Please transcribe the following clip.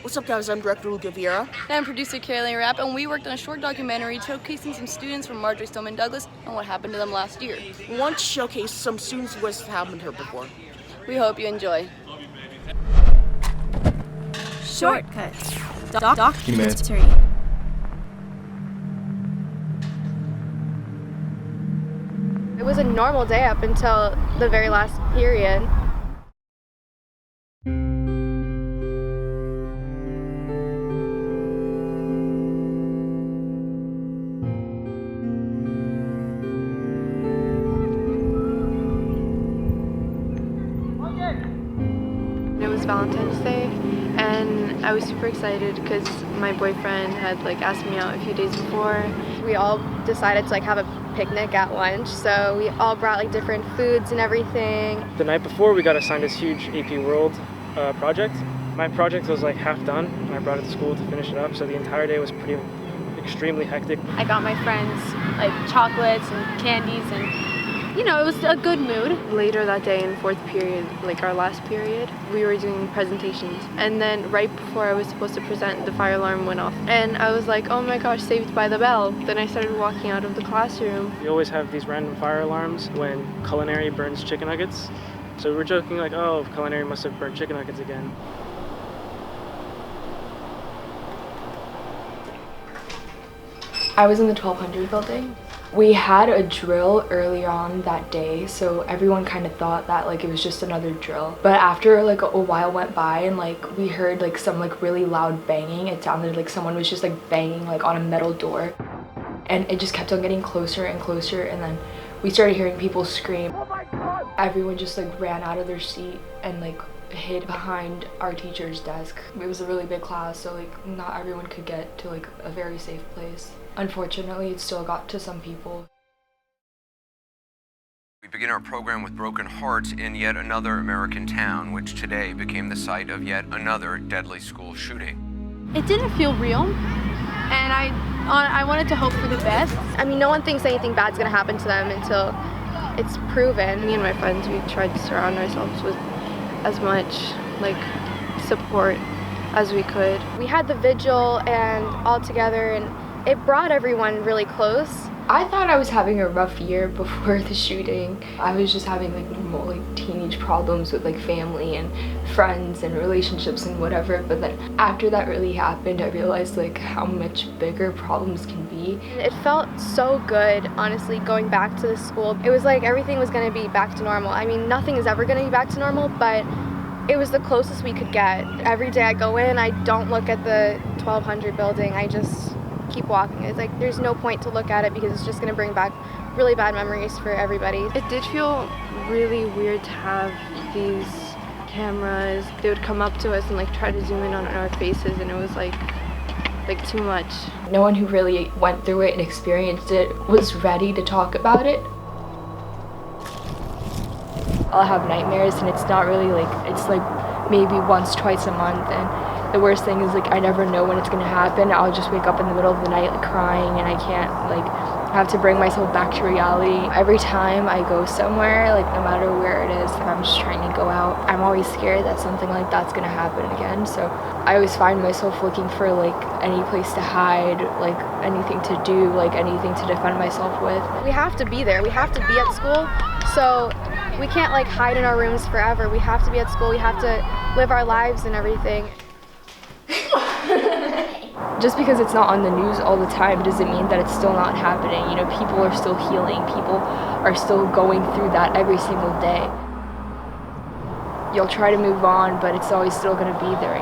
What's up, guys? I'm director Lucca Vieira. And I'm producer Rapp, and we worked on a short documentary showcasing some students from Marjory Stoneman Douglas and what happened to them last year. We want to showcase some students what's happened here before. We hope you enjoy. Shortcuts. Documentary. It was a normal day up until the very last period. It was Valentine's Day, and I was super excited because my boyfriend had asked me out a few days before. We all decided to have a picnic at lunch, so we all brought different foods and everything. The night before, we got assigned this huge AP World project. My project was half done, and I brought it to school to finish it up, so the entire day was extremely hectic. I got my friends chocolates and candies, and it was a good mood. Later that day in fourth period, our last period, we were doing presentations, and then right before I was supposed to present, the fire alarm went off, and I was like, oh my gosh, Saved by the Bell. Then I started walking out of the classroom. We always have these random fire alarms when culinary burns chicken nuggets, so we were joking oh, culinary must have burned chicken nuggets again. I was in the 1200 building. We had a drill early on that day, so everyone kind of thought that it was just another drill. But after a while went by, and we heard some really loud banging. It sounded like someone was just banging on a metal door, and it just kept on getting closer and closer. And then we started hearing people scream. Oh my God! Everyone just ran out of their seat and hid behind our teacher's desk. It was a really big class, so not everyone could get to a very safe place. Unfortunately, it still got to some people. We begin our program with broken hearts in yet another American town, which today became the site of yet another deadly school shooting. It didn't feel real, and I wanted to hope for the best. I mean, no one thinks anything bad's gonna happen to them until it's proven. Me and my friends, we tried to surround ourselves with as much support as we could. We had the vigil and all together, and it brought everyone really close. I thought I was having a rough year before the shooting. I was just having normal teenage problems with family and friends and relationships and whatever, but then after that really happened, I realized how much bigger problems can be. It felt so good, honestly, going back to the school. It was everything was gonna be back to normal. I mean, nothing is ever gonna be back to normal, but it was the closest we could get. Every day I go in, I don't look at the 1200 building, I just keep walking. It's there's no point to look at it because it's just going to bring back really bad memories for everybody. It did feel really weird to have these cameras. They would come up to us and try to zoom in on our faces, and it was too much. No one who really went through it and experienced it was ready to talk about it. I'll have nightmares, and it's not really it's maybe once, twice a month, and the worst thing is I never know when it's gonna happen. I'll just wake up in the middle of the night crying, and I can't have to bring myself back to reality. Every time I go somewhere, no matter where it is, I'm just trying to go out, I'm always scared that something like that's gonna happen again. So I always find myself looking for any place to hide, anything to do, anything to defend myself with. We have to be there. We have to be at school. So we can't hide in our rooms forever. We have to be at school. We have to live our lives and everything. Just because it's not on the news all the time doesn't mean that it's still not happening. People are still healing. People are still going through that every single day. You'll try to move on, but it's always still going to be there,